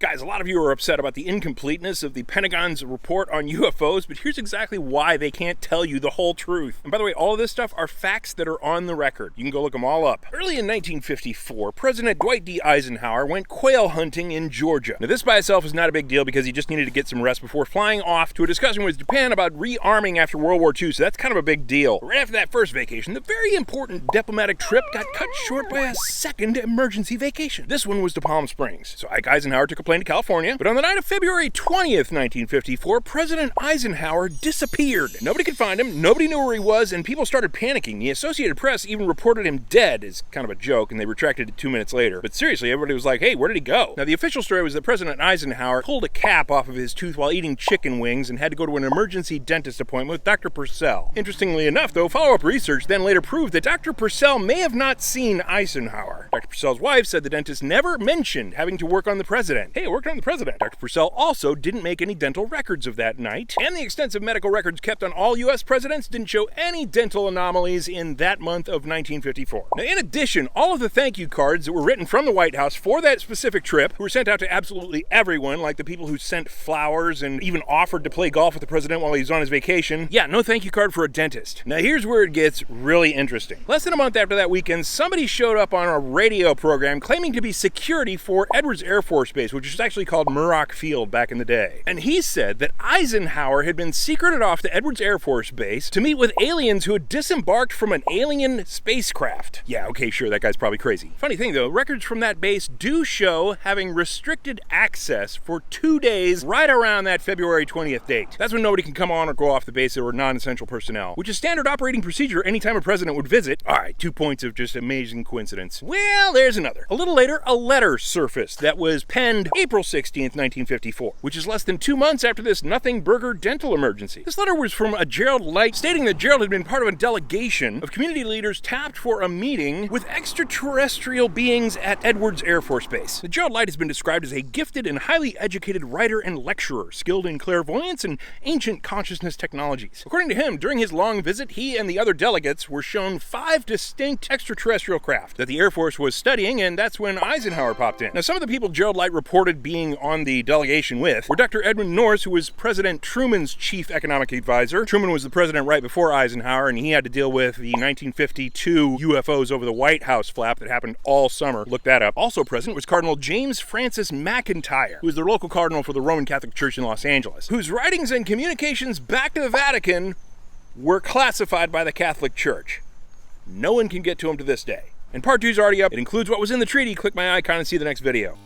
Guys, a lot of you are upset about the incompleteness of the Pentagon's report on UFOs, but here's exactly why they can't tell you the whole truth. And by the way, all of this stuff are facts that are on the record. You can go look them all up. Early in 1954, President Dwight D. Eisenhower went quail hunting in Georgia. Now, this by itself is not a big deal because he just needed to get some rest before flying off to a discussion with Japan about rearming after World War II, so that's kind of a big deal. But right after that first vacation, the very important diplomatic trip got cut short by a second emergency vacation. This one was to Palm Springs. So Ike Eisenhower took a plane to California, but on the night of February 20th, 1954, President Eisenhower disappeared. Nobody could find him, nobody knew where he was, and people started panicking. The Associated Press even reported him dead as kind of a joke, and they retracted it 2 minutes later. But seriously, everybody was like, hey, where did he go? Now, the official story was that President Eisenhower pulled a cap off of his tooth while eating chicken wings and had to go to an emergency dentist appointment with Dr. Purcell. Interestingly enough, though, follow-up research then later proved that Dr. Purcell may have not seen Eisenhower. Dr. Purcell's wife said the dentist never mentioned having to work on the president. Hey, I worked on the president. Dr. Purcell also didn't make any dental records of that night, and the extensive medical records kept on all U.S. presidents didn't show any dental anomalies in that month of 1954. Now, in addition, all of the thank you cards that were written from the White House for that specific trip were sent out to absolutely everyone, like the people who sent flowers and even offered to play golf with the president while he was on his vacation. Yeah, no thank you card for a dentist. Now, here's where it gets really interesting. Less than a month after that weekend, somebody showed up on a radio program claiming to be security for Edwards Air Force Base, which was actually called Muroc Field back in the day. And he said that Eisenhower had been secreted off to Edwards Air Force Base to meet with aliens who had disembarked from an alien spacecraft. Yeah, okay, sure, that guy's probably crazy. Funny thing though, records from that base do show having restricted access for 2 days right around that February 20th date. That's when nobody can come on or go off the base that were non-essential personnel, which is standard operating procedure anytime a president would visit. All right, 2 points of just amazing coincidence. Well, there's another. A little later, a letter surfaced that was penned April 16th, 1954, which is less than 2 months after this nothing burger dental emergency. This letter was from a Gerald Light stating that Gerald had been part of a delegation of community leaders tapped for a meeting with extraterrestrial beings at Edwards Air Force Base. Gerald Light has been described as a gifted and highly educated writer and lecturer, skilled in clairvoyance and ancient consciousness technologies. According to him, during his long visit, he and the other delegates were shown 5 distinct extraterrestrial craft that the Air Force was studying, and that's when Eisenhower popped in. Now, some of the people Gerald Light reported being on the delegation with were Dr. Edwin Norris, who was President Truman's chief economic advisor. Truman was the president right before Eisenhower, and he had to deal with the 1952 UFOs over the White House flap that happened all summer. Look that up. Also present was Cardinal James Francis McIntyre, who was the local cardinal for the Roman Catholic Church in Los Angeles, whose writings and communications back to the Vatican were classified by the Catholic Church. No one can get to him to this day. And part 2 is already up. It includes what was in the treaty. Click my icon and see the next video.